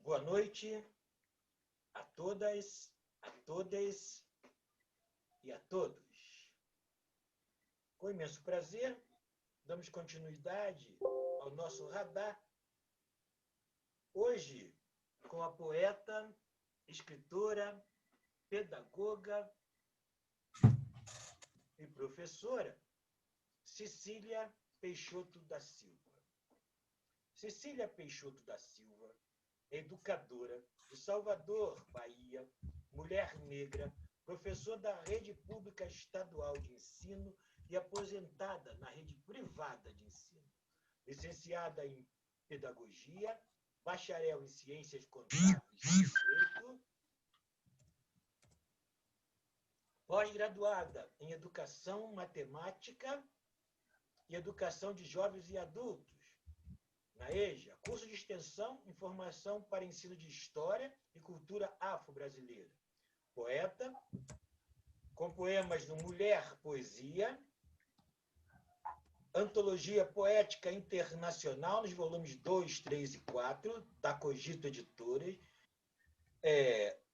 Boa noite a todas, a todas e a todos. Com imenso prazer, damos continuidade ao nosso radar. Hoje, com a poeta, escritora, pedagoga e professora Cecília Peixoto da Silva. Cecília Peixoto da Silva é educadora de Salvador, Bahia, mulher negra, professora da Rede Pública Estadual de Ensino e aposentada na rede privada de ensino. Licenciada em Pedagogia, bacharel em Ciências Contábeis e Direito, pós-graduada em Educação Matemática e Educação de Jovens e Adultos, na EJA, curso de extensão em formação para ensino de História e Cultura Afro-Brasileira. Poeta, com poemas no Mulher Poesia, Antologia Poética Internacional, nos volumes 2, 3 e 4, da Cogito Editoras,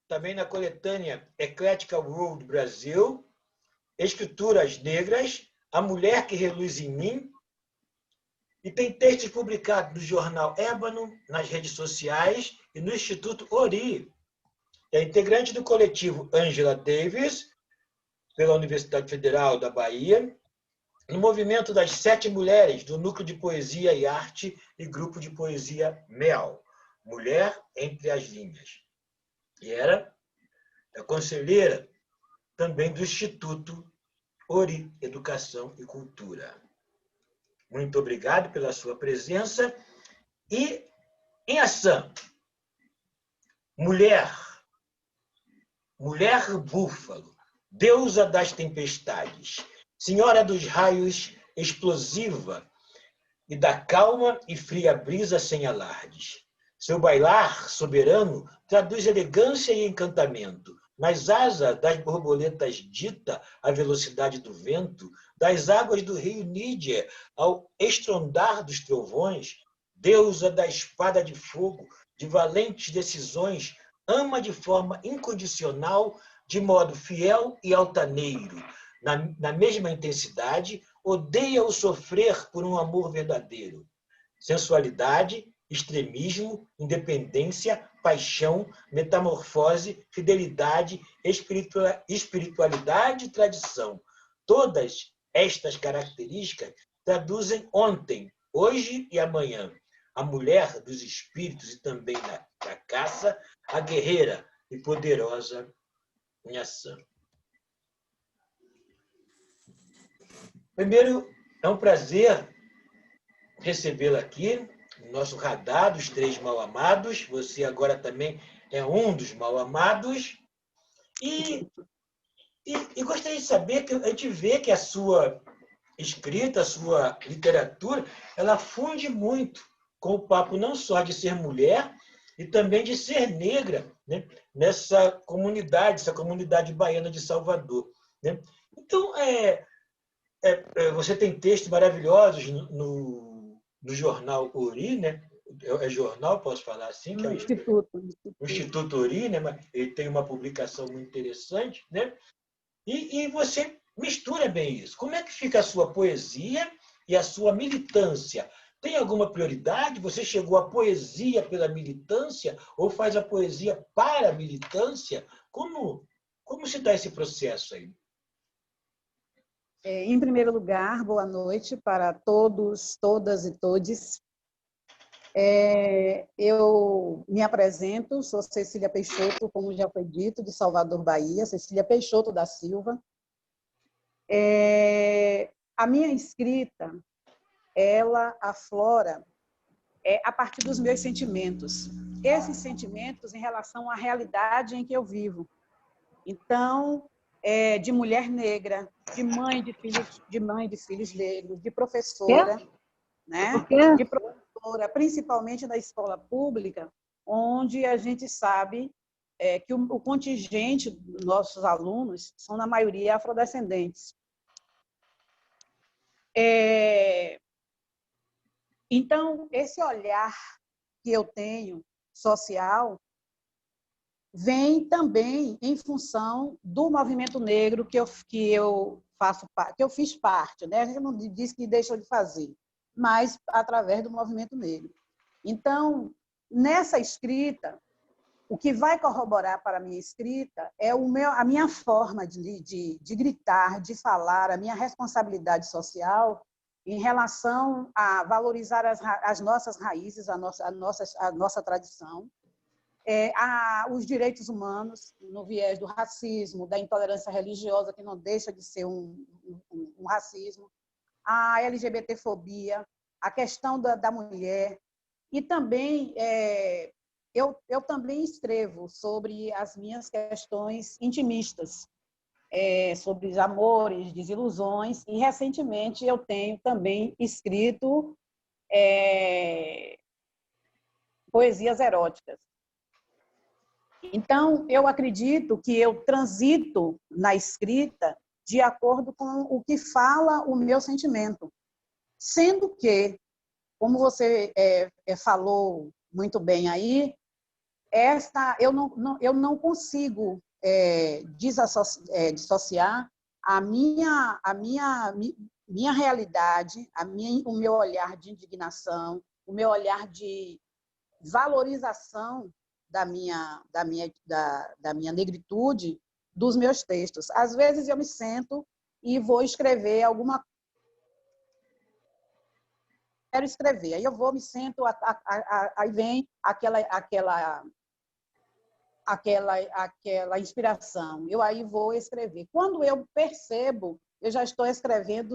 também na coletânea Eclética World Brasil, Escrituras Negras, A Mulher que Reluz em Mim, e tem textos publicados no jornal Ébano, nas redes sociais e no Instituto Ori. É integrante do coletivo Angela Davis, pela Universidade Federal da Bahia, no movimento das 7 mulheres do Núcleo de Poesia e Arte e Grupo de Poesia MEL, Mulher Entre as Linhas. E era a conselheira também do Instituto Ori, Educação e Cultura. Muito obrigado pela sua presença. E em ação, mulher búfalo, deusa das tempestades, senhora dos raios explosiva e da calma e fria brisa sem alardes. Seu bailar soberano traduz elegância e encantamento. Nas asas das borboletas dita a velocidade do vento, das águas do rio Níger ao estrondar dos trovões, deusa da espada de fogo, de valentes decisões, ama de forma incondicional, de modo fiel e altaneiro. Na mesma intensidade, odeia o sofrer por um amor verdadeiro. Sensualidade, extremismo, independência, paixão, metamorfose, fidelidade, espiritualidade e tradição. Todas estas características traduzem ontem, hoje e amanhã. A mulher dos espíritos e também da caça, a guerreira e poderosa em ação. Primeiro, é um prazer recebê-la aqui, no nosso radar dos 3 mal-amados. Você agora também é um dos mal-amados. E gostaria de saber, que a gente vê que a sua escrita, a sua literatura, ela funde muito com o papo não só de ser mulher, e também de ser negra, né? Nessa comunidade, essa comunidade baiana de Salvador. Né? Então, você tem textos maravilhosos no jornal Ori, né? É jornal, posso falar assim? Que é o Instituto Ori, né? Ele tem uma publicação muito interessante, né? E você mistura bem isso. Como é que fica a sua poesia e a sua militância? Tem alguma prioridade? Você chegou à poesia pela militância ou faz a poesia para a militância? Como se dá esse processo aí? Em primeiro lugar, boa noite para todos, todas e todes. Eu me apresento, sou Cecília Peixoto, como já foi dito, de Salvador, Bahia, Cecília Peixoto da Silva. A minha escrita, ela aflora a partir dos meus sentimentos. Esses sentimentos em relação à realidade em que eu vivo. Então, de mulher negra, de mãe de filhos negros, de professora, né? De professora, principalmente na escola pública, onde a gente sabe que o contingente dos nossos alunos são, na maioria, afrodescendentes. Então, esse olhar que eu tenho social vem também em função do movimento negro que eu fiz parte, né? A gente não diz que deixou de fazer, mas através do movimento negro. Então, nessa escrita, o que vai corroborar para a minha escrita é a minha forma de gritar, de falar, a minha responsabilidade social em relação a valorizar as nossas raízes, a nossa tradição, os direitos humanos, no viés do racismo, da intolerância religiosa, que não deixa de ser um racismo, a LGBTfobia, a questão da mulher, e também eu também escrevo sobre as minhas questões intimistas, sobre os amores, desilusões, e recentemente eu tenho também escrito poesias eróticas. Então, eu acredito que eu transito na escrita de acordo com o que fala o meu sentimento, sendo que, como você falou muito bem aí, eu não consigo dissociar a minha realidade, o meu olhar de indignação, o meu olhar de valorização da minha negritude dos meus textos. Às vezes eu me sento e vou escrever alguma coisa. Quero escrever, aí eu vou, me sento, aí vem aquela inspiração. Eu aí vou escrever. Quando eu percebo, eu já estou escrevendo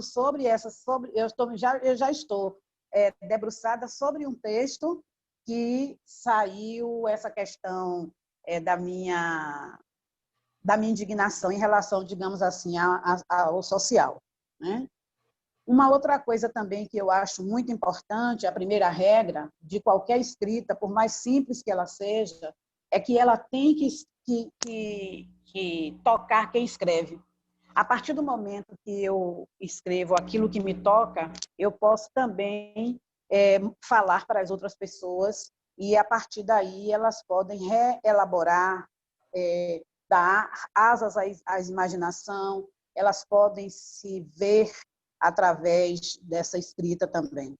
eu já estou debruçada sobre um texto que saiu essa questão da minha indignação em relação, digamos assim, ao social, né? Uma outra coisa também que eu acho muito importante, a primeira regra de qualquer escrita, por mais simples que ela seja, é que ela tem que tocar quem escreve. A partir do momento que eu escrevo aquilo que me toca, eu posso também falar para as outras pessoas e, a partir daí, elas podem reelaborar, dar asas à imaginação, elas podem se ver através dessa escrita também,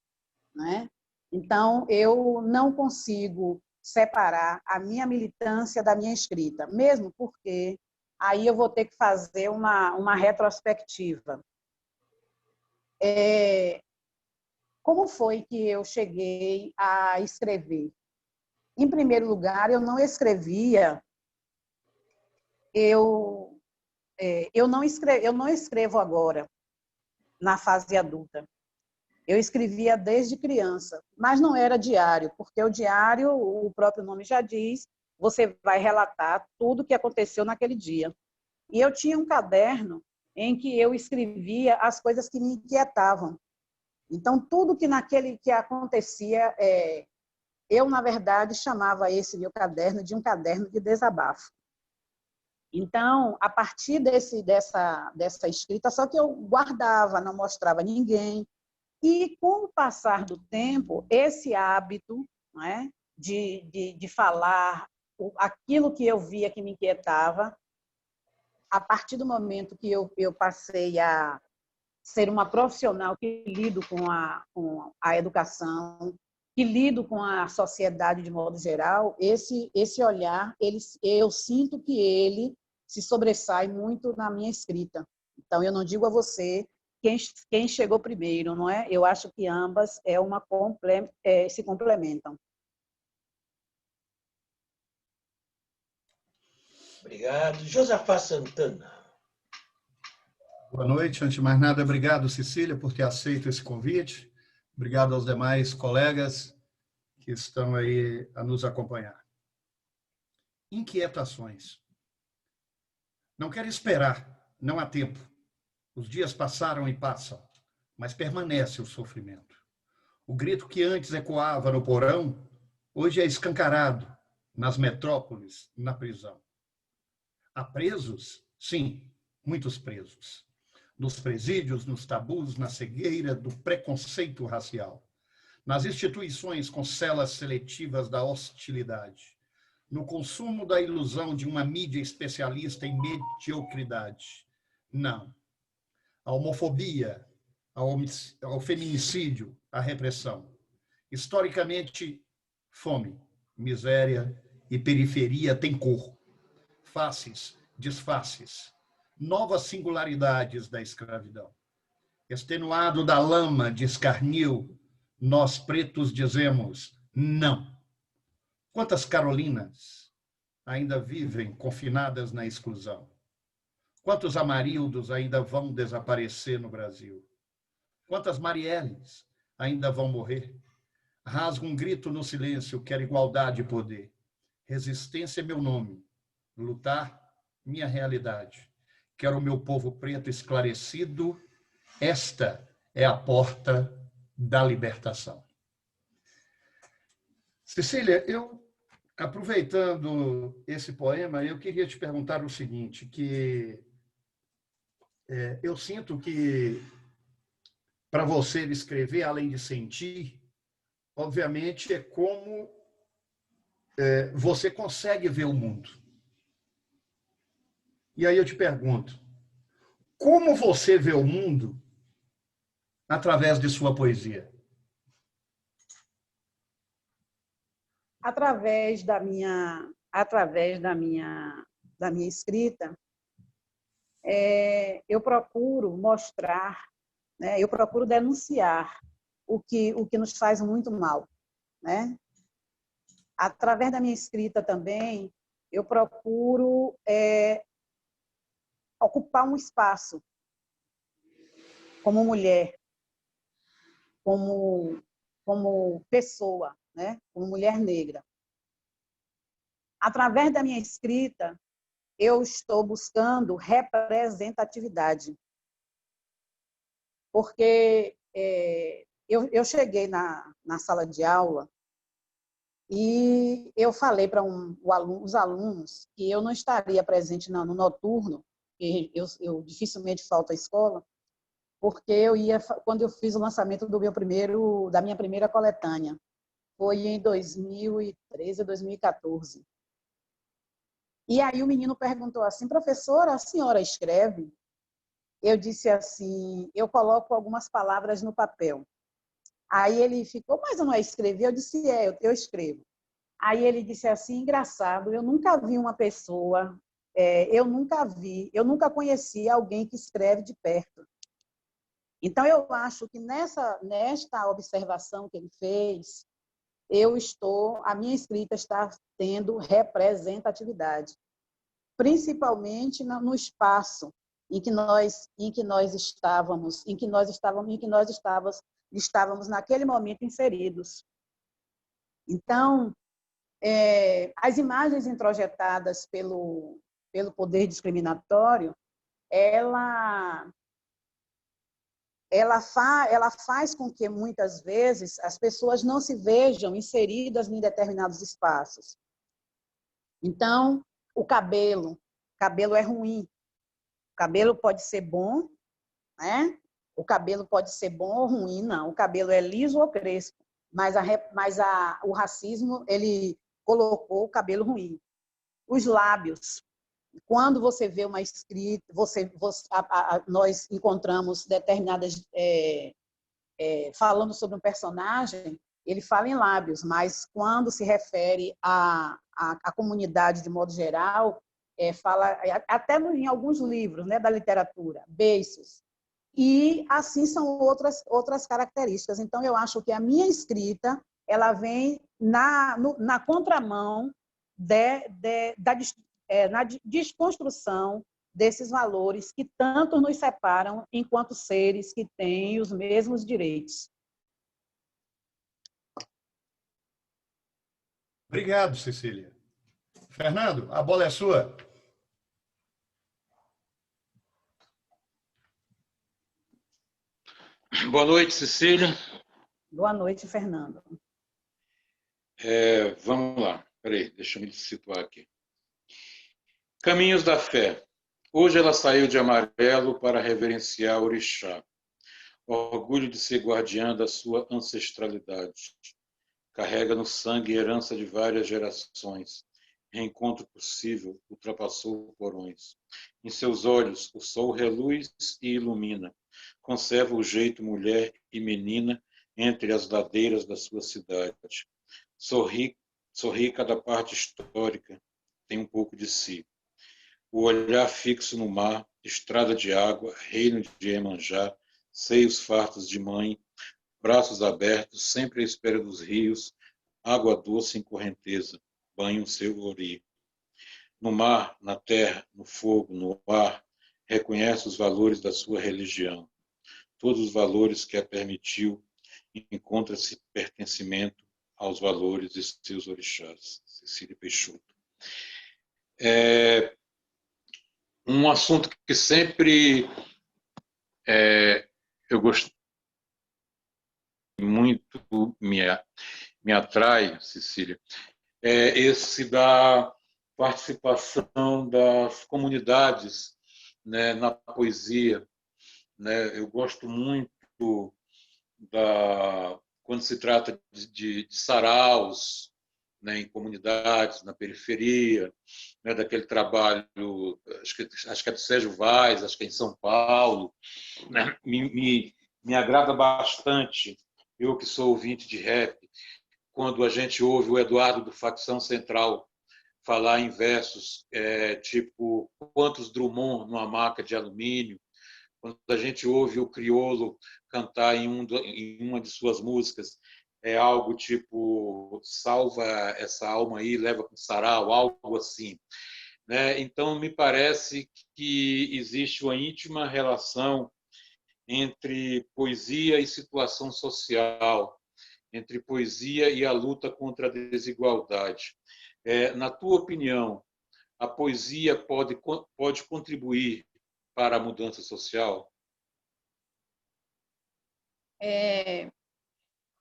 né? Então, eu não consigo separar a minha militância da minha escrita, mesmo porque aí eu vou ter que fazer uma retrospectiva. Como foi que eu cheguei a escrever? Em primeiro lugar, eu não escrevia, eu não escrevo agora, na fase adulta. Eu escrevia desde criança, mas não era diário, porque o diário, o próprio nome já diz, você vai relatar tudo o que aconteceu naquele dia. E eu tinha um caderno em que eu escrevia as coisas que me inquietavam. Então, tudo que acontecia, eu, na verdade, chamava esse meu caderno de um caderno de desabafo. Então, a partir dessa escrita, só que eu guardava, não mostrava a ninguém. E, com o passar do tempo, esse hábito, não é, de falar aquilo que eu via que me inquietava, a partir do momento que eu passei a ser uma profissional que lido com a educação, que lido com a sociedade de modo geral, esse olhar, eu sinto que ele se sobressai muito na minha escrita. Então, eu não digo a você quem chegou primeiro, não é? Eu acho que ambas se complementam. Obrigado. Josafá Santana. Boa noite. Antes de mais nada, obrigado, Cecília, por ter aceito esse convite. Obrigado aos demais colegas que estão aí a nos acompanhar. Inquietações. Não quero esperar, não há tempo. Os dias passaram e passam, mas permanece o sofrimento. O grito que antes ecoava no porão, hoje é escancarado nas metrópoles, na prisão. Há presos? Sim, muitos presos. Nos presídios, nos tabus, na cegueira do preconceito racial. nas instituições com celas seletivas da hostilidade, no consumo da ilusão de uma mídia especialista em mediocridade. Não. A homofobia, ao feminicídio, à repressão. Historicamente, fome, miséria e periferia têm cor, faces, disfarces, novas singularidades da escravidão. Extenuado da lama de escarnio, nós pretos dizemos não. Quantas Carolinas ainda vivem confinadas na exclusão? Quantos Amarildos ainda vão desaparecer no Brasil? Quantas Marielles ainda vão morrer? Rasgo um grito no silêncio, quero igualdade e poder. Resistência é meu nome. Lutar, minha realidade. Quero o meu povo preto esclarecido. Esta é a porta da libertação. Cecília, aproveitando esse poema, eu queria te perguntar o seguinte, que eu sinto que para você escrever, além de sentir, obviamente é como você consegue ver o mundo. E aí eu te pergunto, como você vê o mundo através de sua poesia? Através da minha escrita, eu procuro mostrar, né? Eu procuro denunciar o que nos faz muito mal, né? Através da minha escrita também, eu procuro ocupar um espaço como mulher, como pessoa, né? Como mulher negra. Através da minha escrita, eu estou buscando representatividade. Porque eu cheguei na sala de aula e eu falei para os alunos que eu não estaria presente no noturno, que eu dificilmente falto à escola, porque quando eu fiz o lançamento da minha primeira coletânea. Foi em 2013, 2014. E aí o menino perguntou assim, professora, a senhora escreve? Eu disse assim, eu coloco algumas palavras no papel. Aí ele ficou, mas eu não escrevi? Eu disse, eu escrevo. Aí ele disse assim, engraçado, eu nunca vi uma pessoa, eu nunca conheci alguém que escreve de perto. Então, eu acho que nesta observação que ele fez, a minha escrita está tendo representatividade, principalmente no espaço em que nós estávamos naquele momento inseridos. Então, as imagens introjetadas pelo poder discriminatório, ela faz com que, muitas vezes, as pessoas não se vejam inseridas em determinados espaços. Então, o cabelo é ruim. O cabelo pode ser bom, né? O cabelo pode ser bom ou ruim, não. O cabelo é liso ou crespo, mas o racismo, ele colocou o cabelo ruim. Os lábios. Quando você vê uma escrita, nós encontramos determinadas... falando sobre um personagem, ele fala em lábios, mas quando se refere à comunidade de modo geral, fala até em alguns livros, né, da literatura, beiços. E assim são outras características. Então, eu acho que a minha escrita ela vem na contramão na desconstrução desses valores que tanto nos separam enquanto seres que têm os mesmos direitos. Obrigado, Cecília. Fernando, a bola é sua. Boa noite, Cecília. Boa noite, Fernando. Vamos lá. Peraí, deixa eu me situar aqui. Caminhos da Fé. Hoje ela saiu de amarelo para reverenciar Orixá. orgulho de ser guardiã da sua ancestralidade. Carrega no sangue herança de várias gerações. Reencontro possível, ultrapassou porões. Em seus olhos, o sol reluz e ilumina. Conserva o jeito mulher e menina entre as ladeiras da sua cidade. Sorri cada parte histórica, tem um pouco de si. O olhar fixo no mar, estrada de água, reino de Iemanjá, seios fartos de mãe, braços abertos, sempre à espera dos rios, água doce em correnteza, banho seu ori. No mar, na terra, no fogo, no ar, reconhece os valores da sua religião. Todos os valores que a permitiu, encontra-se pertencimento aos valores de seus orixás. Cecília Peixoto. Um assunto que sempre eu gosto muito, me atrai, Cecília, é esse da participação das comunidades, né, na poesia. Né? Eu gosto muito quando se trata de saraus, né, em comunidades, na periferia, né, daquele trabalho, acho que é do Sérgio Vaz, acho que é em São Paulo. Né? Me agrada bastante, eu que sou ouvinte de rap, quando a gente ouve o Eduardo do Facção Central falar em versos tipo quantos Drummond numa maca de alumínio, quando a gente ouve o Criolo cantar em uma de suas músicas, é algo tipo salva essa alma aí, leva com sarau, algo assim. Né? Então, me parece que existe uma íntima relação entre poesia e situação social, entre poesia e a luta contra a desigualdade. Na tua opinião, a poesia pode contribuir para a mudança social?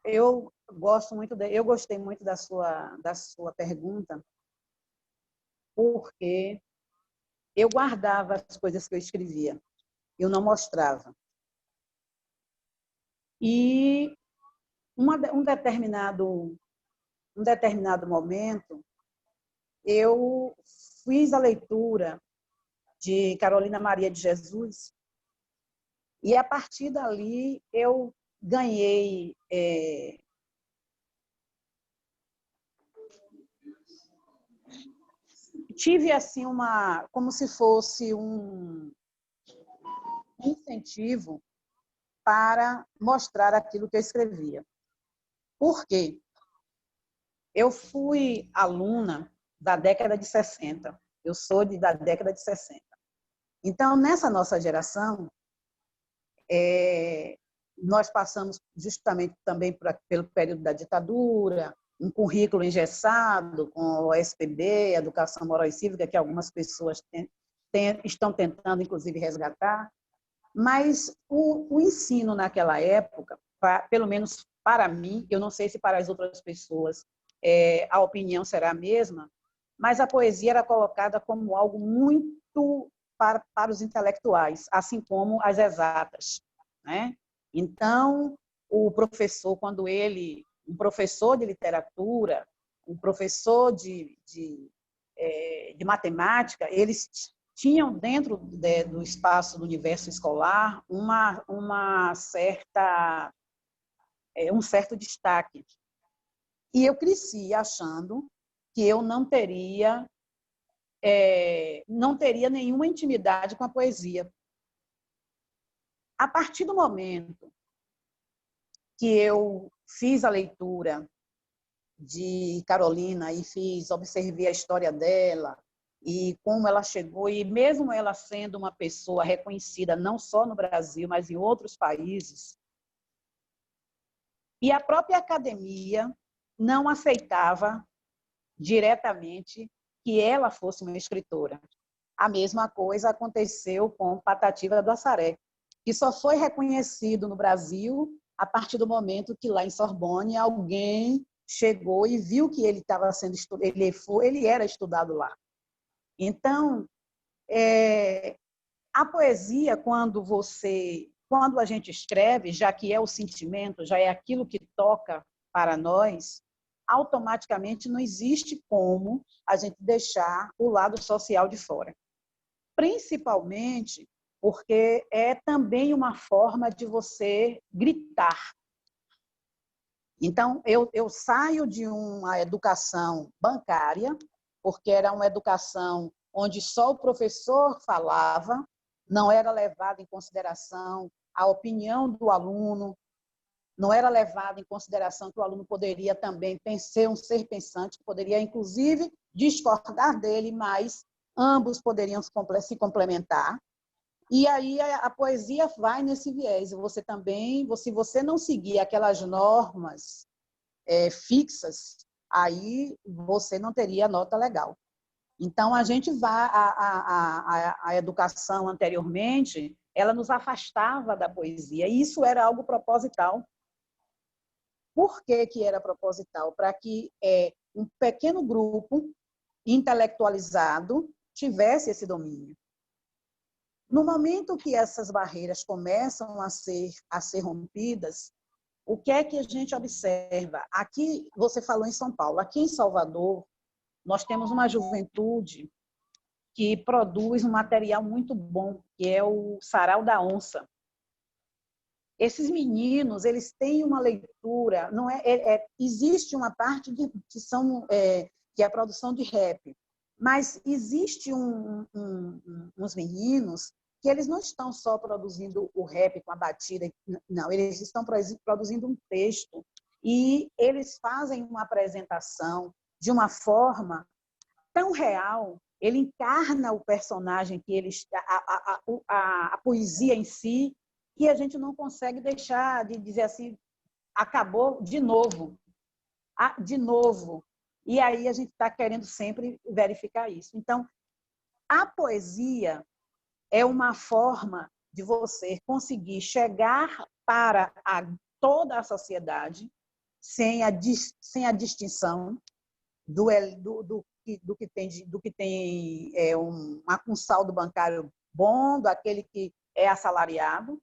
Eu gostei muito da sua pergunta, porque eu guardava as coisas que eu escrevia, eu não mostrava. E um determinado momento, eu fiz a leitura de Carolina Maria de Jesus, e a partir dali eu ganhei tive assim como se fosse um incentivo para mostrar aquilo que eu escrevia. Por quê? Eu fui aluna da década de 60. Eu sou da década de 60. Então, nessa nossa geração, nós passamos justamente também pelo período da ditadura, um currículo engessado com o SPB, Educação Moral e Cívica, que algumas pessoas estão tentando, inclusive, resgatar. Mas o ensino naquela época, pelo menos para mim, eu não sei se para as outras pessoas a opinião será a mesma, mas a poesia era colocada como algo muito para os intelectuais, assim como as exatas. Né? Então, o professor, um professor de literatura, um professor de matemática, eles tinham dentro do espaço do universo escolar um certo destaque. E eu cresci achando que eu não teria nenhuma intimidade com a poesia. A partir do momento que eu fiz a leitura de Carolina e observei a história dela e como ela chegou, e mesmo ela sendo uma pessoa reconhecida não só no Brasil, mas em outros países, e a própria academia não aceitava diretamente que ela fosse uma escritora. A mesma coisa aconteceu com Patativa do Assaré, que só foi reconhecido no Brasil a partir do momento que lá em Sorbonne alguém chegou e viu que ele estava sendo ele era estudado lá. Então, a poesia, quando você quando a gente escreve, já que é o sentimento, já é aquilo que toca para nós, automaticamente não existe como a gente deixar o lado social de fora. Principalmente porque é também uma forma de você gritar. Então, eu saio de uma educação bancária, porque era uma educação onde só o professor falava, não era levado em consideração a opinião do aluno, não era levado em consideração que o aluno poderia também ser um ser pensante, poderia, inclusive, discordar dele, mas ambos poderiam se complementar. E aí a poesia vai nesse viés. Você também, se você não seguir aquelas normas fixas, aí você não teria nota legal. Então, a gente vai, a educação anteriormente, ela nos afastava da poesia, e isso era algo proposital. Por que era proposital? Para que um pequeno grupo intelectualizado tivesse esse domínio. No momento que essas barreiras começam a ser rompidas, o que é que a gente observa? Aqui, você falou em São Paulo, aqui em Salvador, nós temos uma juventude que produz um material muito bom, que é o Sarau da Onça. Esses meninos, eles têm uma leitura, não existe uma parte que é a produção de rap, mas existe uns meninos que eles não estão só produzindo o rap com a batida, não, eles estão produzindo um texto e eles fazem uma apresentação de uma forma tão real, ele encarna o personagem que eles, a poesia em si, que a gente não consegue deixar de dizer assim, acabou de novo, de novo. E aí a gente está querendo sempre verificar isso. Então, a poesia é uma forma de você conseguir chegar para toda a sociedade sem a distinção do que tem um saldo bancário bom, daquele que é assalariado,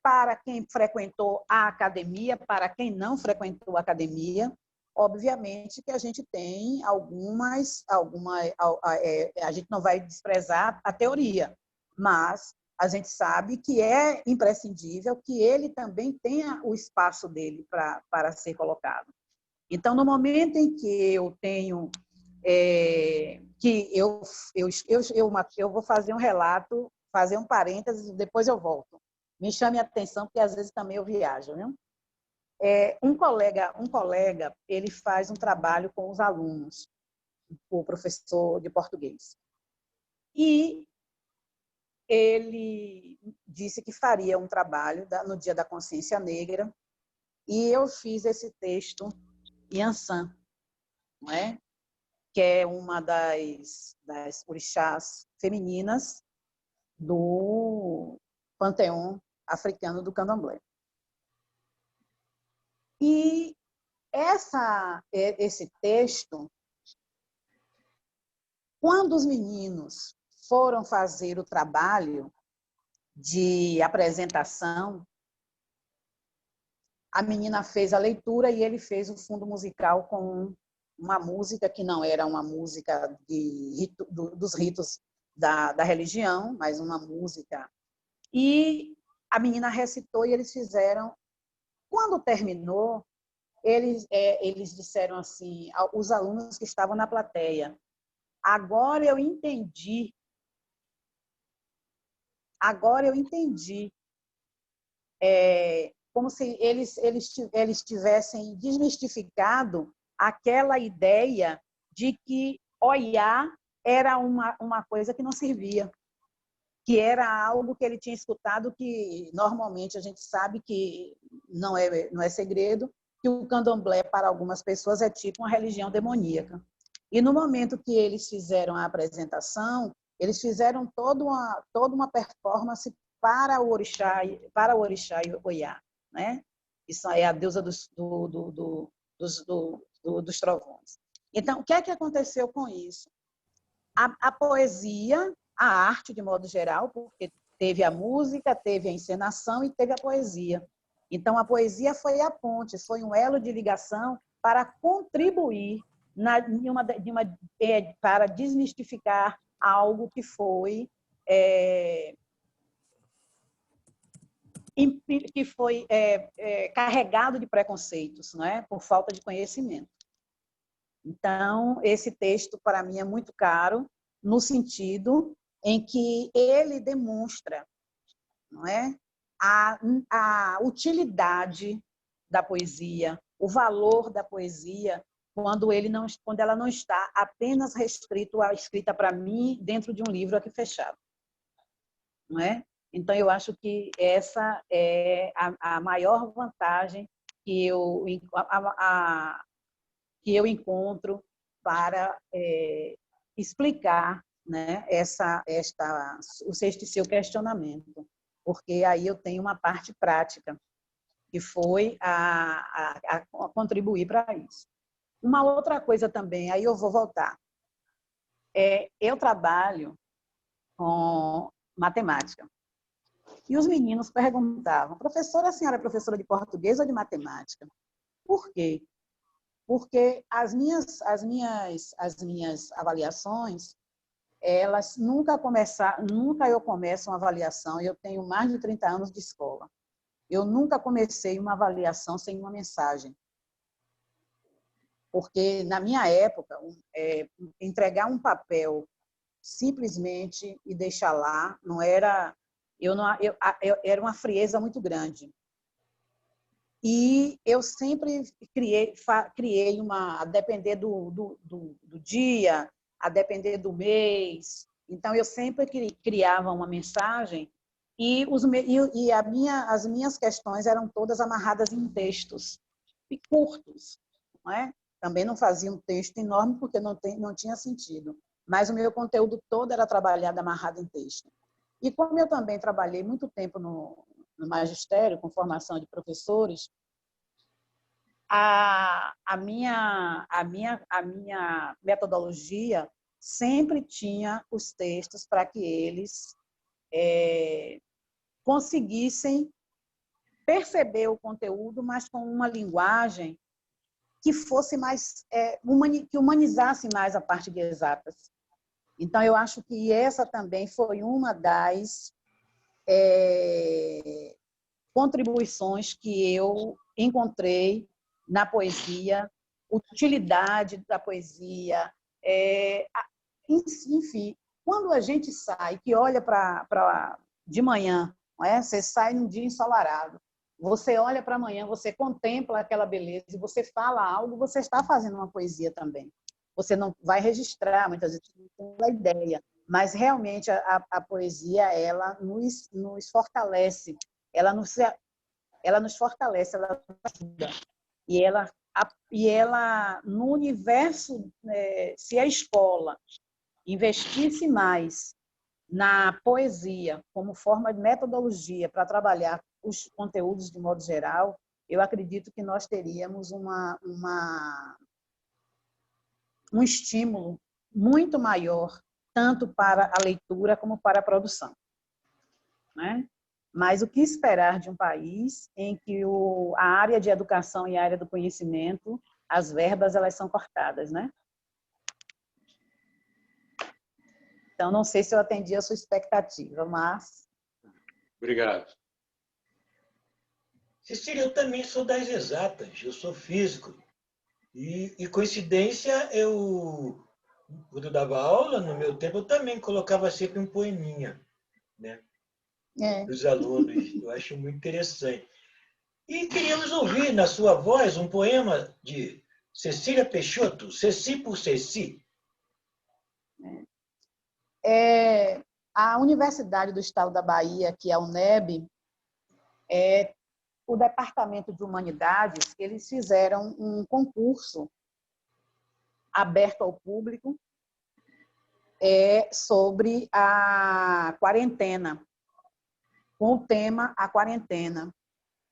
para quem frequentou a academia, para quem não frequentou a academia. Obviamente que a gente tem a gente não vai desprezar a teoria, mas a gente sabe que é imprescindível que ele também tenha o espaço dele para ser colocado. Então, no momento em que eu tenho que eu vou fazer um relato, fazer um parênteses, depois eu volto. Me chame a atenção, porque às vezes também eu viajo, né? Um colega, ele faz um trabalho com os alunos, o professor de português. E ele disse que faria um trabalho no Dia da Consciência Negra, e eu fiz esse texto Yansan, não é? Que é uma das orixás femininas do panteão africano do Candomblé. E esse texto, quando os meninos foram fazer o trabalho de apresentação, a menina fez a leitura e ele fez o fundo musical com uma música que não era uma música dos ritos da religião, mas uma música. E a menina recitou e eles fizeram. Quando terminou, eles disseram assim, os alunos que estavam na plateia, agora eu entendi, como se eles tivessem desmistificado aquela ideia de que Oiá era uma coisa que não servia, que era algo que ele tinha escutado, que normalmente a gente sabe que não é segredo, que o candomblé para algumas pessoas é tipo uma religião demoníaca. E no momento que eles fizeram a apresentação, eles fizeram toda uma performance para o orixá Oiá, né? Isso é a deusa dos trovões. Então, o que é que aconteceu com isso? A poesia, a arte de modo geral, porque Teve a música, teve a encenação e teve a poesia. Então, a poesia foi a ponte, foi um elo de ligação para contribuir para desmistificar algo que foi carregado de preconceitos, não é? Por falta de conhecimento. Então, esse texto, para mim, é muito caro, no sentido em que ele demonstra, não é, a utilidade da poesia, o valor da poesia, quando ela não está apenas restrito à escrita para mim dentro de um livro aqui fechado, não é? Então, eu acho que essa é a maior vantagem que eu encontro para explicar, né, esse seu questionamento, porque aí eu tenho uma parte prática, que foi a contribuir para isso. Uma outra coisa também, aí eu vou voltar. Eu trabalho com matemática. E os meninos perguntavam: professora, a senhora é professora de português ou de matemática? Por quê? Porque as minhas avaliações, elas nunca eu começo uma avaliação, eu tenho mais de 30 anos de escola. Eu nunca comecei uma avaliação sem uma mensagem. Porque, na minha época, entregar um papel simplesmente e deixar lá, não era... Eu era uma frieza muito grande. E eu sempre criei a depender do dia, a depender do mês. Então, eu sempre criava uma mensagem e as minhas questões eram todas amarradas em textos e curtos, não é? Também não fazia um texto enorme porque não tinha sentido. Mas o meu conteúdo todo era trabalhado amarrado em texto. E como eu também trabalhei muito tempo no magistério, com formação de professores, a minha metodologia sempre tinha os textos para que eles conseguissem perceber o conteúdo, mas com uma linguagem que fosse mais, que humanizasse mais a parte de exatas. Então, eu acho que essa também foi uma das contribuições que eu encontrei na poesia, utilidade da poesia. Enfim, quando a gente sai, que olha de manhã, não é? Você sai num dia ensolarado, você olha para amanhã, você contempla aquela beleza e você fala algo, você está fazendo uma poesia também. Você não vai registrar, muitas vezes, não tem a ideia, mas realmente a poesia, ela nos fortalece, ela nos fortalece, ela nos ajuda. E ela no universo, se a escola investisse mais na poesia como forma de metodologia para trabalhar os conteúdos de modo geral, eu acredito que nós teríamos um estímulo muito maior, tanto para a leitura como para a produção, né? Mas o que esperar de um país em que a área de educação e a área do conhecimento, as verbas, elas são cortadas, né? Então, não sei se eu atendi a sua expectativa, mas... Obrigado. Cecília, eu também sou das exatas, eu sou físico. E coincidência, quando eu dava aula, no meu tempo, eu também colocava sempre um poeminha, né? Dos alunos. Eu acho muito interessante. E queríamos ouvir na sua voz um poema de Cecília Peixoto, Ceci por Ceci. A Universidade do Estado da Bahia, que é a UNEB, o Departamento de Humanidades, eles fizeram um concurso aberto ao público sobre a quarentena, com o tema A Quarentena.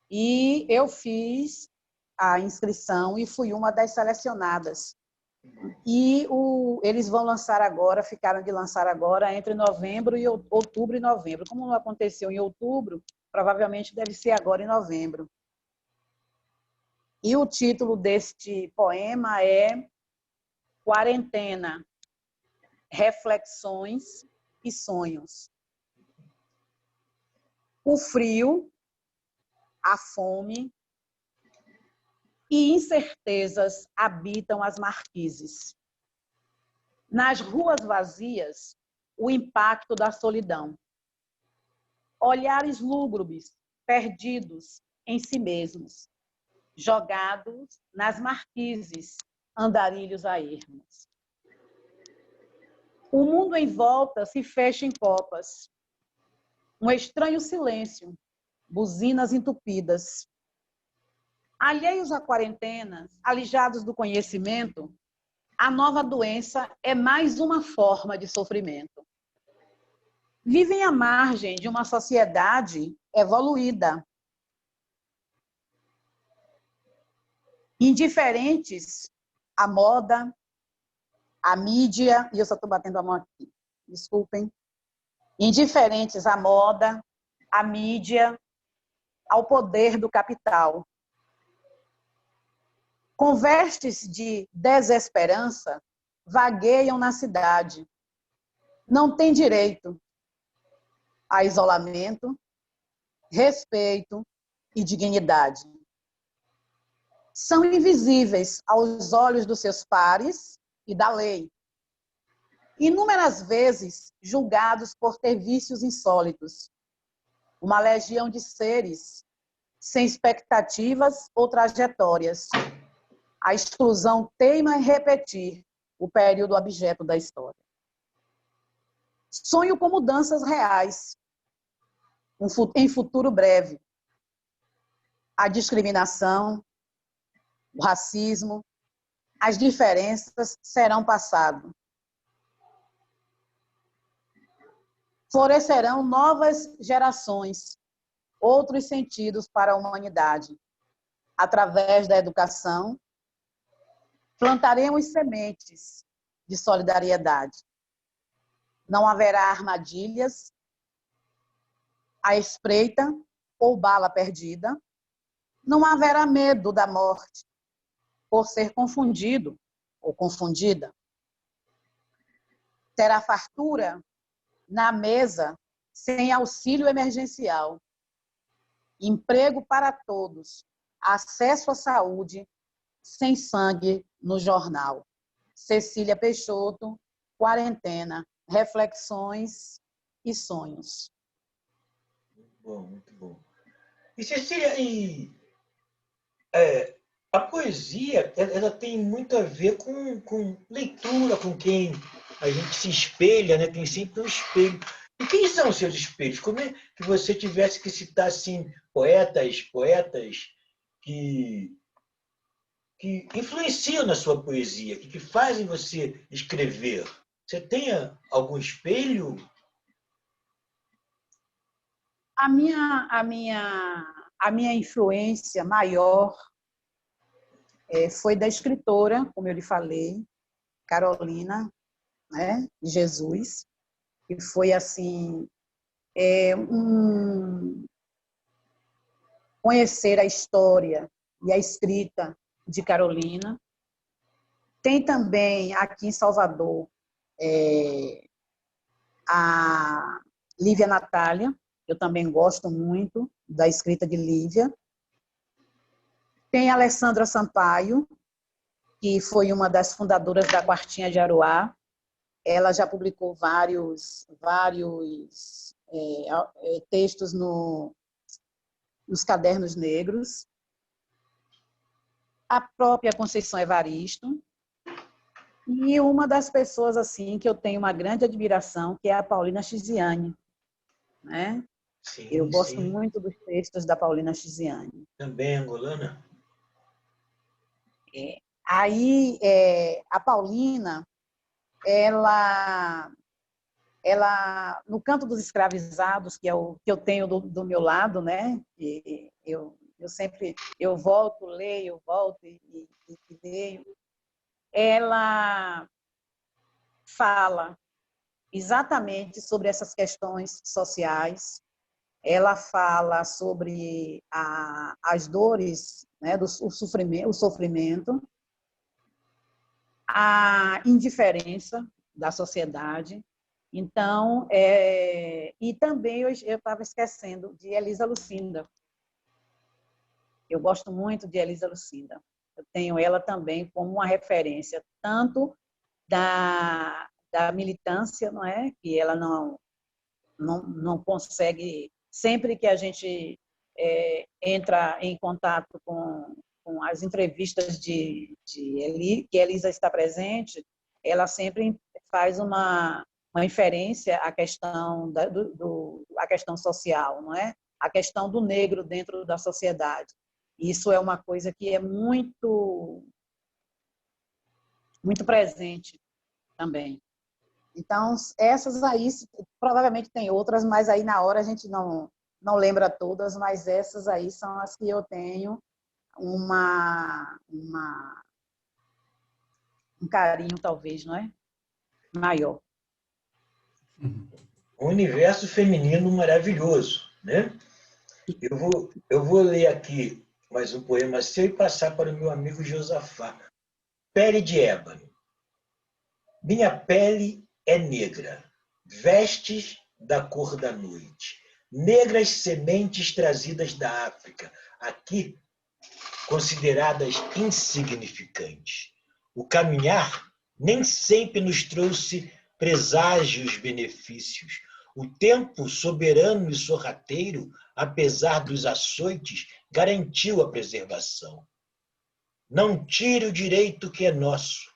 E eu fiz a inscrição e fui uma das selecionadas. E eles vão lançar agora, ficaram de lançar agora entre outubro e novembro. Como não aconteceu em outubro, provavelmente deve ser agora em novembro. E o título deste poema é Quarentena, Reflexões e Sonhos. O frio, a fome e incertezas habitam as marquises. Nas ruas vazias, o impacto da solidão. Olhares lúgubres, perdidos em si mesmos, jogados nas marquises, andarilhos a ermos. O mundo em volta se fecha em copas. Um estranho silêncio, buzinas entupidas. Alheios à quarentena, alijados do conhecimento, a nova doença é mais uma forma de sofrimento. Vivem à margem de uma sociedade evoluída, indiferentes à moda, à mídia, e eu só estou batendo a mão aqui, desculpem, indiferentes à moda, à mídia, ao poder do capital. Com vestes de desesperança, vagueiam na cidade. Não têm direito a isolamento, respeito e dignidade. São invisíveis aos olhos dos seus pares e da lei. Inúmeras vezes julgados por ter vícios insólitos. Uma legião de seres sem expectativas ou trajetórias. A exclusão teima em repetir o período abjeto da história. Sonho com mudanças reais, em futuro breve. A discriminação, o racismo, as diferenças serão passado. Florescerão novas gerações, outros sentidos para a humanidade. Através da educação, plantaremos sementes de solidariedade. Não haverá armadilhas, à espreita ou bala perdida. Não haverá medo da morte por ser confundido ou confundida. Terá fartura na mesa sem auxílio emergencial. Emprego para todos. Acesso à saúde sem sangue no jornal. Cecília Peixoto, Quarentena, Reflexões e Sonhos. Muito bom, muito bom. E Cecília, a poesia ela tem muito a ver com leitura, com quem a gente se espelha, né? Tem sempre um espelho. E quem são os seus espelhos? Como é que você tivesse que citar assim, poetas que influenciam na sua poesia, que fazem você escrever? Você tem algum espelho? A minha influência maior foi da escritora, como eu lhe falei, Carolina, né, de Jesus, que foi assim conhecer a história e a escrita de Carolina. Tem também aqui em Salvador a Lívia Natália, eu também gosto muito da escrita de Lívia. Tem a Alessandra Sampaio, que foi uma das fundadoras da Quartinha de Aroá. Ela já publicou vários textos nos Cadernos Negros. A própria Conceição Evaristo. E uma das pessoas assim que eu tenho uma grande admiração, que é a Paulina Chiziane, né? Sim, eu gosto sim. muito dos textos da Paulina Chiziane. Também angolana? Aí, a Paulina, ela, no Canto dos Escravizados, que é o que eu tenho do meu lado, né? E eu sempre volto, leio, volto e leio. ela fala exatamente sobre essas questões sociais, ela fala sobre as dores, né, o sofrimento, a indiferença da sociedade. Então, e também eu estava esquecendo de Elisa Lucinda. Eu gosto muito de Elisa Lucinda. Eu tenho ela também como uma referência, tanto da militância, não é? Que ela não consegue, sempre que a gente entra em contato com as entrevistas que Elisa está presente, ela sempre faz uma inferência à questão à questão social, não é? A questão do negro dentro da sociedade. Isso é uma coisa que é muito presente também. Então, essas aí, provavelmente tem outras, mas aí na hora a gente não lembra todas, mas essas aí são as que eu tenho um carinho, talvez, não é? Maior. Um universo feminino maravilhoso, né? Eu vou ler aqui mais um poema seu e passar para o meu amigo Josafá. Pele de ébano. Minha pele é negra, vestes da cor da noite, negras sementes trazidas da África, aqui consideradas insignificantes. O caminhar nem sempre nos trouxe preságios benefícios. O tempo soberano e sorrateiro, apesar dos açoites, garantiu a preservação. Não tire o direito que é nosso.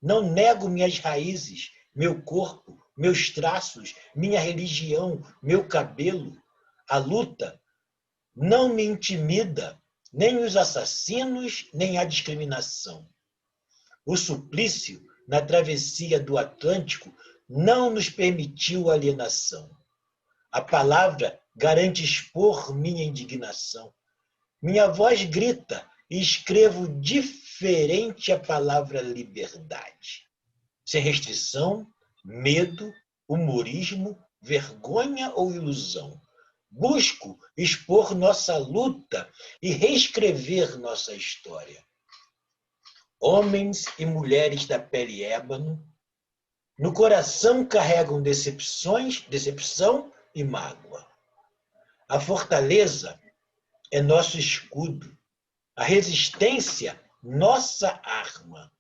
Não nego minhas raízes, meu corpo, meus traços, minha religião, meu cabelo. A luta não me intimida, nem os assassinos, nem a discriminação. O suplício, na travessia do Atlântico, não nos permitiu alienação. A palavra garante expor minha indignação. Minha voz grita e escrevo diferente a palavra liberdade. Sem restrição, medo, humorismo, vergonha ou ilusão. Busco expor nossa luta e reescrever nossa história. Homens e mulheres da pele ébano, no coração carregam decepção e mágoa. A fortaleza é nosso escudo, a resistência, nossa arma,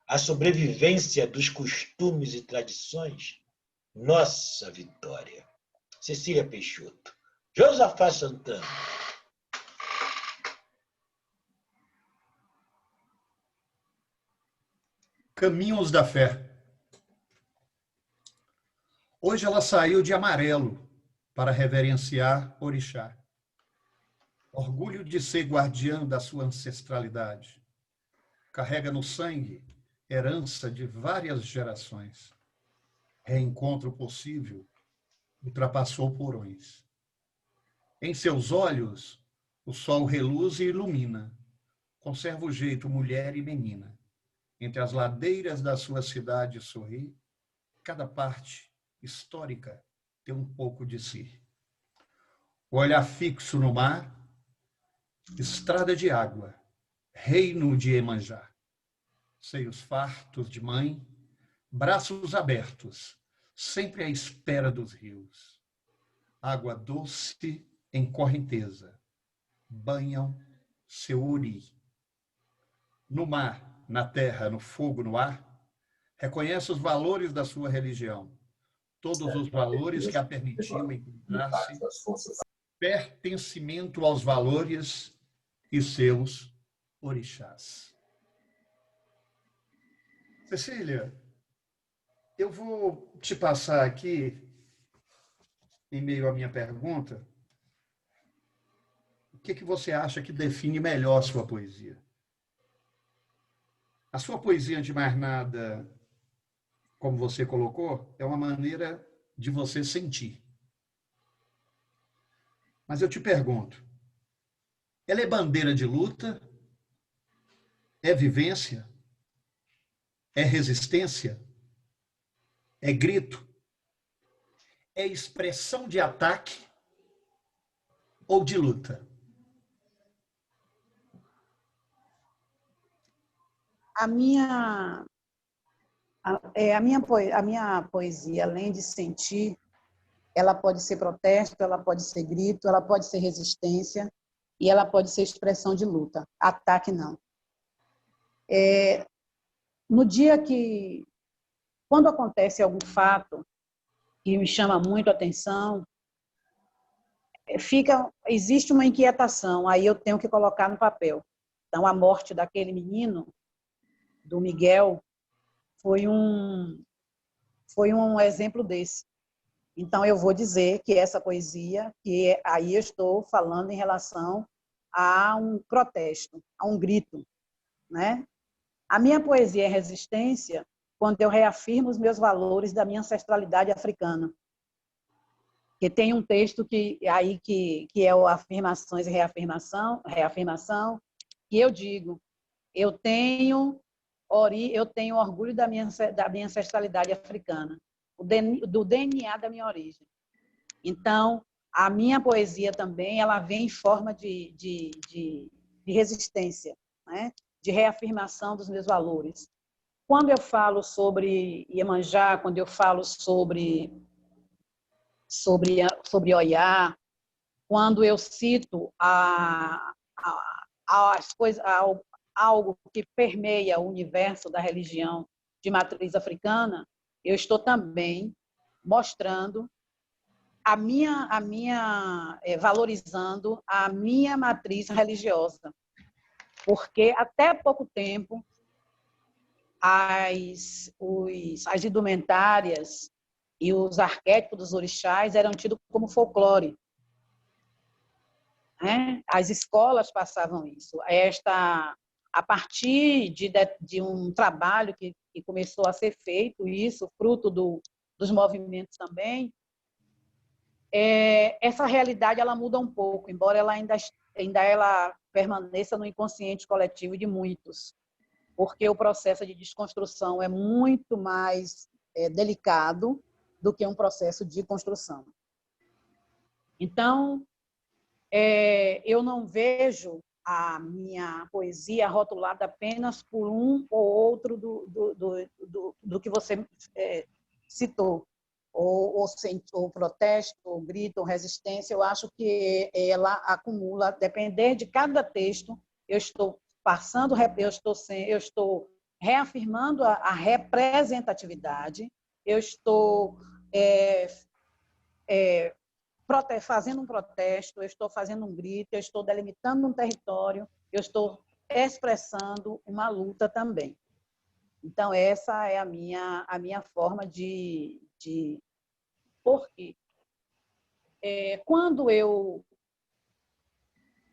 a sobrevivência dos costumes e tradições, nossa vitória. Cecília Peixoto. Josafá Santana. Caminhos da Fé. Hoje ela saiu de amarelo para reverenciar Orixá. Orgulho de ser guardiã da sua ancestralidade. Carrega no sangue herança de várias gerações. Reencontro possível ultrapassou porões. Em seus olhos, o sol reluz e ilumina. Conserva o jeito mulher e menina. Entre as ladeiras da sua cidade sorri, cada parte histórica tem um pouco de si. O olhar fixo no mar, estrada de água, reino de Iemanjá. Seios fartos de mãe, braços abertos, sempre à espera dos rios. Água doce em correnteza, banham seu uri. No mar, na terra, no fogo, no ar, reconhece os valores da sua religião, todos os valores que a permitiam encontrar-se, pertencimento aos valores e seus orixás. Cecília, eu vou te passar aqui, em meio à minha pergunta, o que você acha que define melhor a sua poesia? A sua poesia, antes de mais nada, como você colocou, é uma maneira de você sentir. Mas eu te pergunto, ela é bandeira de luta? É vivência? É resistência? É grito? É expressão de ataque ou de luta? A minha, a minha poesia, além de sentir, ela pode ser protesto, ela pode ser grito, ela pode ser resistência e ela pode ser expressão de luta. Ataque, não. No dia que, quando acontece algum fato que me chama muito a atenção, existe uma inquietação, aí eu tenho que colocar no papel. Então, a morte daquele menino, do Miguel, foi um exemplo desse. Então, eu vou dizer que essa poesia, aí eu estou falando em relação a um protesto, a um grito, né? A minha poesia é resistência quando eu reafirmo os meus valores da minha ancestralidade africana. Que tem um texto que é o afirmações e reafirmação, que eu digo, eu tenho orgulho da minha ancestralidade africana, do DNA da minha origem. Então, a minha poesia também, ela vem em forma de resistência, né? De reafirmação dos meus valores. Quando eu falo sobre Iemanjá, quando eu falo sobre Oiá, quando eu cito as coisas, algo que permeia o universo da religião de matriz africana, eu estou também mostrando valorizando a minha matriz religiosa, porque até pouco tempo as indumentárias e os arquétipos dos orixás eram tidos como folclore. Né? As escolas passavam isso. A partir de um trabalho que começou a ser feito, isso, fruto dos movimentos também, essa realidade ela muda um pouco, embora ela ainda ela permaneça no inconsciente coletivo de muitos, porque o processo de desconstrução é muito mais delicado do que um processo de construção. Então, eu não vejo a minha poesia rotulada apenas por um ou outro do que você citou, ou protesto, ou grito, ou resistência. Eu acho que ela acumula, depender de cada texto, eu estou reafirmando a representatividade, eu estou fazendo um protesto, eu estou fazendo um grito, eu estou delimitando um território, eu estou expressando uma luta também. Então, essa é a minha forma de porque quando eu,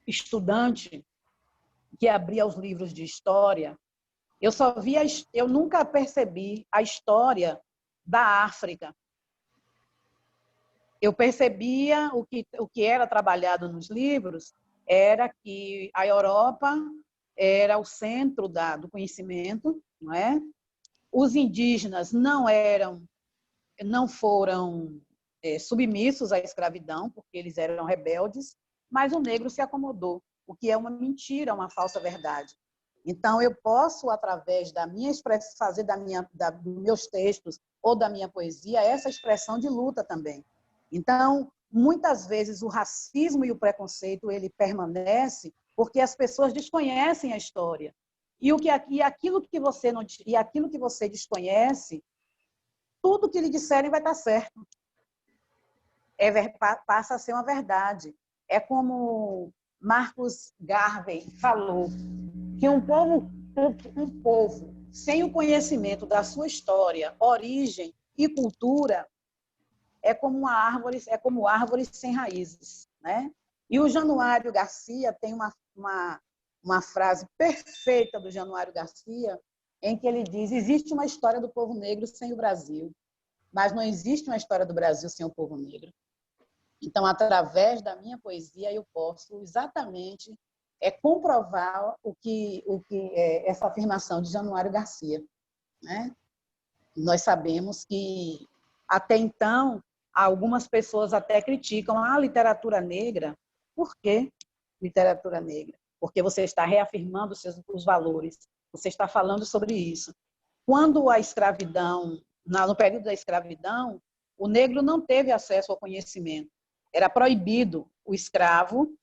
estudante, que abria os livros de história, eu nunca percebi a história da África. Eu percebia o que era trabalhado nos livros era que a Europa era o centro do conhecimento, não é? Os indígenas não foram submissos à escravidão, porque eles eram rebeldes, mas o negro se acomodou, o que é uma mentira, uma falsa verdade. Então, eu posso, através da minha expressão, fazer dos meus textos ou da minha poesia, essa expressão de luta também. Então, muitas vezes, o racismo e o preconceito ele permanece porque as pessoas desconhecem a história. E aquilo que você desconhece, tudo que lhe disserem vai estar certo. Passa a ser uma verdade. É como Marcus Garvey falou, que um povo sem o conhecimento da sua história, origem e cultura é como árvores sem raízes, né? E o Januário Garcia tem uma frase perfeita do Januário Garcia, em que ele diz: existe uma história do povo negro sem o Brasil, mas não existe uma história do Brasil sem o povo negro. Então, através da minha poesia, eu posso exatamente comprovar o que é essa afirmação de Januário Garcia. né? Nós sabemos que, até então, algumas pessoas até criticam a literatura negra. Por quê literatura negra? Porque você está reafirmando os valores, você está falando sobre isso. Quando a escravidão, no período da escravidão, o negro não teve acesso ao conhecimento. Era proibido o escravo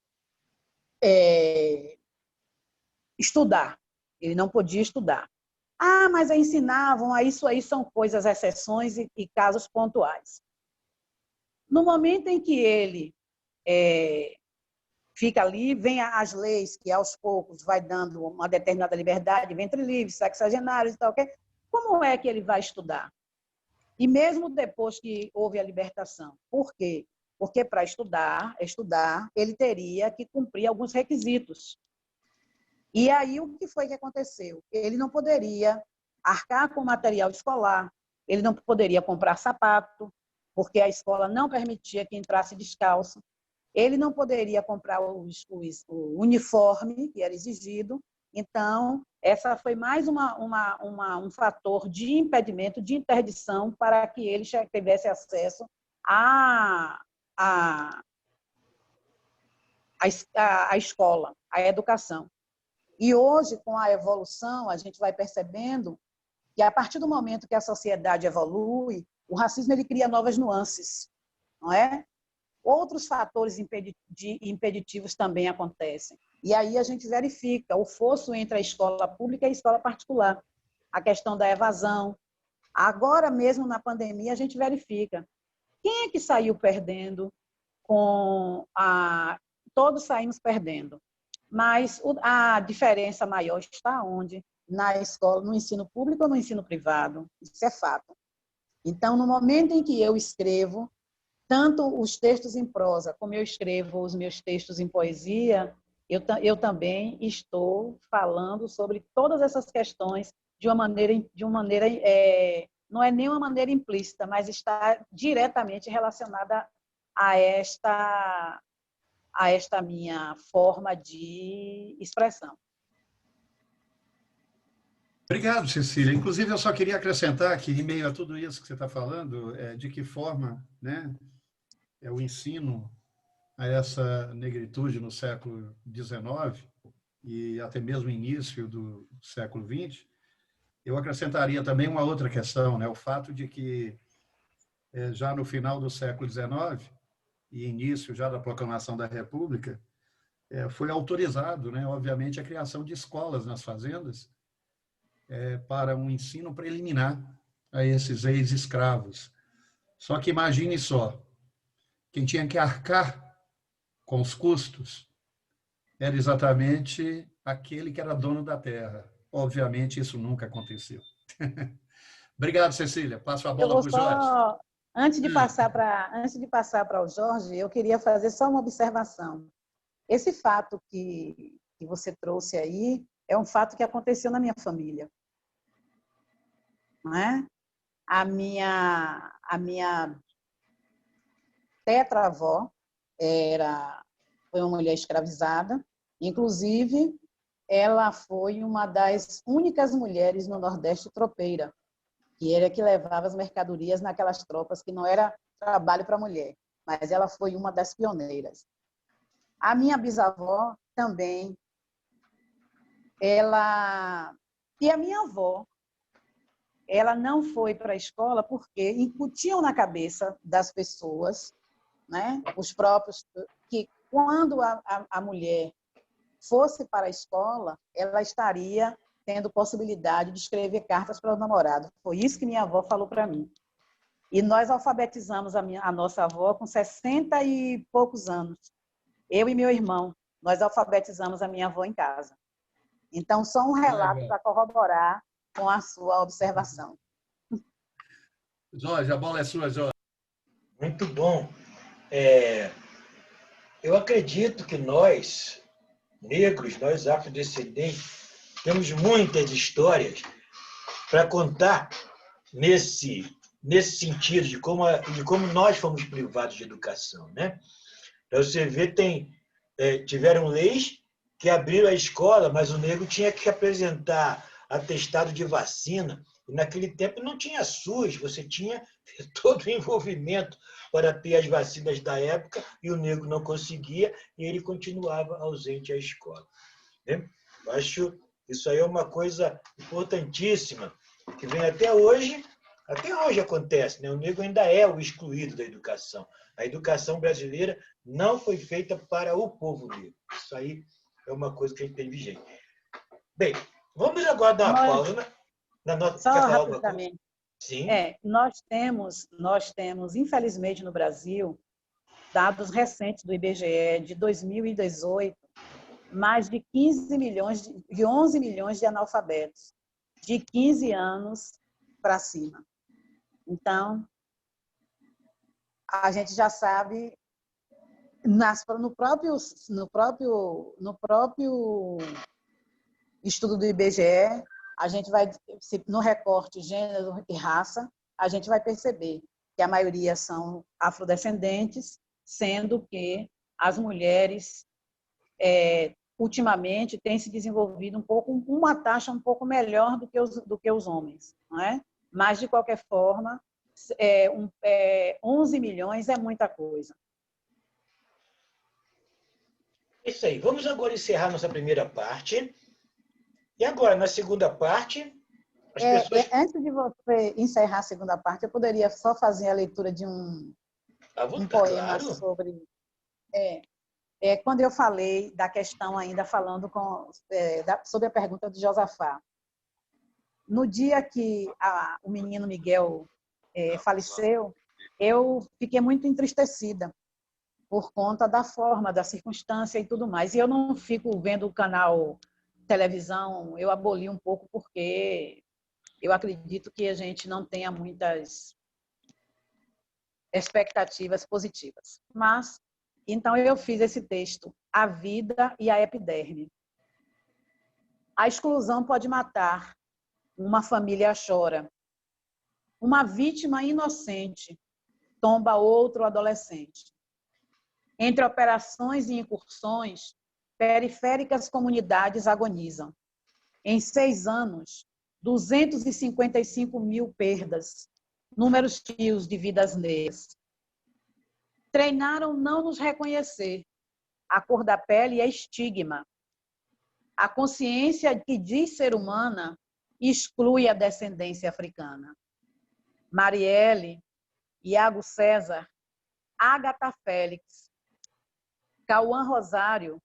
estudar. Ele não podia estudar. Ah, mas ensinavam, isso aí são coisas, exceções e casos pontuais. No momento em que ele fica ali, vem as leis que aos poucos vai dando uma determinada liberdade, ventre livre, sexagenários e tal, como é que ele vai estudar? E mesmo depois que houve a libertação. Por quê? Porque para estudar, ele teria que cumprir alguns requisitos. E aí o que foi que aconteceu? Ele não poderia arcar com material escolar, ele não poderia comprar sapato, porque a escola não permitia que entrasse descalço. Ele não poderia comprar o uniforme que era exigido. Então, essa foi mais um fator de impedimento, de interdição, para que ele tivesse acesso à escola, à educação. E hoje, com a evolução, a gente vai percebendo que, a partir do momento que a sociedade evolui, o racismo ele cria novas nuances, não é? Outros fatores impeditivos também acontecem. E aí a gente verifica o fosso entre a escola pública e a escola particular. A questão da evasão. Agora mesmo, na pandemia, a gente verifica. Quem é que saiu perdendo? Todos saímos perdendo. Mas a diferença maior está onde? Na escola, no ensino público ou no ensino privado. Isso é fato. Então, no momento em que eu escrevo, tanto os textos em prosa, como eu escrevo os meus textos em poesia, eu também estou falando sobre todas essas questões de uma maneira não é nem uma maneira implícita, mas está diretamente relacionada a esta minha forma de expressão. Obrigado, Cecília. Inclusive, eu só queria acrescentar que, em meio a tudo isso que você está falando, de que forma, né, o ensino a essa negritude no século XIX e até mesmo início do século XX, eu acrescentaria também uma outra questão, né, o fato de que, já no final do século XIX e início já da proclamação da República, foi autorizado, né, obviamente, a criação de escolas nas fazendas para um ensino preliminar a esses ex-escravos. Só que imagine só, quem tinha que arcar com os custos era exatamente aquele que era dono da terra. Obviamente, isso nunca aconteceu. Obrigado, Cecília. Passo a bola para o Jorge. Antes de passar para o Jorge, eu queria fazer só uma observação. Esse fato que você trouxe aí é um fato que aconteceu na minha família. Não é? A minha tetravó foi uma mulher escravizada, inclusive ela foi uma das únicas mulheres no Nordeste tropeira, que era que levava as mercadorias naquelas tropas que não era trabalho para mulher, mas ela foi uma das pioneiras. A minha bisavó também, e a minha avó, ela não foi para a escola porque incutiam na cabeça das pessoas, né, os próprios, que quando a mulher fosse para a escola, ela estaria tendo possibilidade de escrever cartas para o namorado. Foi isso que minha avó falou para mim. E nós alfabetizamos a nossa avó com 60 e poucos anos. Eu e meu irmão, nós alfabetizamos a minha avó em casa. Então, só um relato para corroborar com a sua observação. Jorge, a bola é sua, Jorge. Muito bom. Eu acredito que nós, negros, nós afrodescendentes, temos muitas histórias para contar nesse sentido de como nós fomos privados de educação, né? Então, você vê, tiveram leis que abriram a escola, mas o negro tinha que apresentar atestado de vacina, E naquele tempo não tinha SUS, você tinha todo o envolvimento para ter as vacinas da época e o negro não conseguia e ele continuava ausente à escola. Né? Eu acho isso aí é uma coisa importantíssima, que vem até hoje acontece, né? O negro ainda é o excluído da educação. A educação brasileira não foi feita para o povo negro. Isso aí é uma coisa que a gente tem vigente. Bem, vamos agora dar uma pausa. Só Quer falar alguma coisa? rapidamente. Sim. Nós temos, infelizmente, no Brasil, dados recentes do IBGE de 2018, mais de 11 milhões de analfabetos, de 15 anos para cima. Então, a gente já sabe, no próprio estudo do IBGE, a gente vai, no recorte gênero e raça, a gente vai perceber que a maioria são afrodescendentes, sendo que as mulheres, ultimamente, têm se desenvolvido uma taxa um pouco melhor do que os homens, não é? Mas, de qualquer forma, 11 milhões é muita coisa. Isso aí. Vamos agora encerrar nossa primeira parte. E agora, na segunda parte, as pessoas... Antes de você encerrar a segunda parte, eu poderia só fazer a leitura de um poema claro. sobre... quando eu falei da questão ainda falando sobre a pergunta de Josafá. No dia que o menino Miguel faleceu, eu fiquei muito entristecida por conta da forma, da circunstância e tudo mais. E eu não fico vendo o canal televisão, eu aboli um pouco porque eu acredito que a gente não tenha muitas expectativas positivas. Mas, então, eu fiz esse texto, A Vida e a Epiderme. A exclusão pode matar, uma família chora. Uma vítima inocente tomba outro adolescente. Entre operações e incursões, periféricas comunidades agonizam. Em 6 anos, 255 mil perdas, números tios de vidas negras. Treinaram não nos reconhecer. A cor da pele é estigma. A consciência que diz ser humana exclui a descendência africana. Marielle, Iago César, Ágata Félix, Cauã Rosário,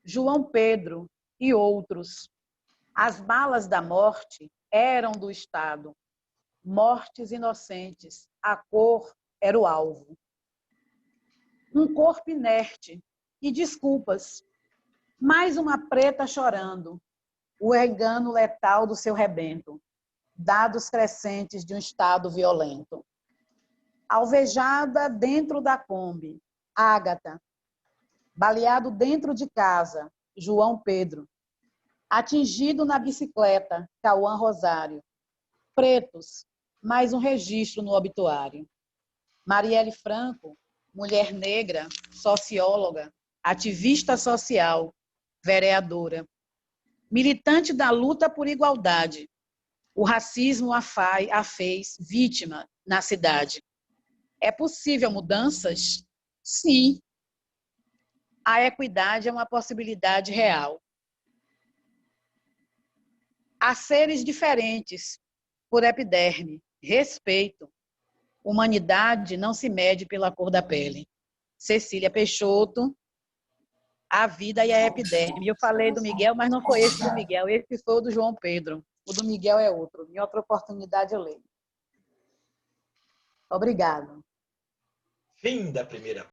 João Pedro e outros. As balas da morte eram do Estado. Mortes inocentes, a cor era o alvo. Um corpo inerte e desculpas. Mais uma preta chorando, o engano letal do seu rebento. Dados crescentes de um Estado violento. Alvejada dentro da Kombi, Ágata. Baleado dentro de casa, João Pedro. Atingido na bicicleta, Cauã Rosário. Pretos, mais um registro no obituário. Marielle Franco, mulher negra, socióloga, ativista social, vereadora. Militante da luta por igualdade. O racismo a fez vítima na cidade. É possível mudanças? Sim. A equidade é uma possibilidade real. Há seres diferentes, por epiderme, respeito. Humanidade não se mede pela cor da pele. Cecília Peixoto, A Vida e a Epiderme. Eu falei do Miguel, mas não foi esse do Miguel, esse foi o do João Pedro. O do Miguel é outro. Em outra oportunidade eu leio. Obrigado. Fim da primeira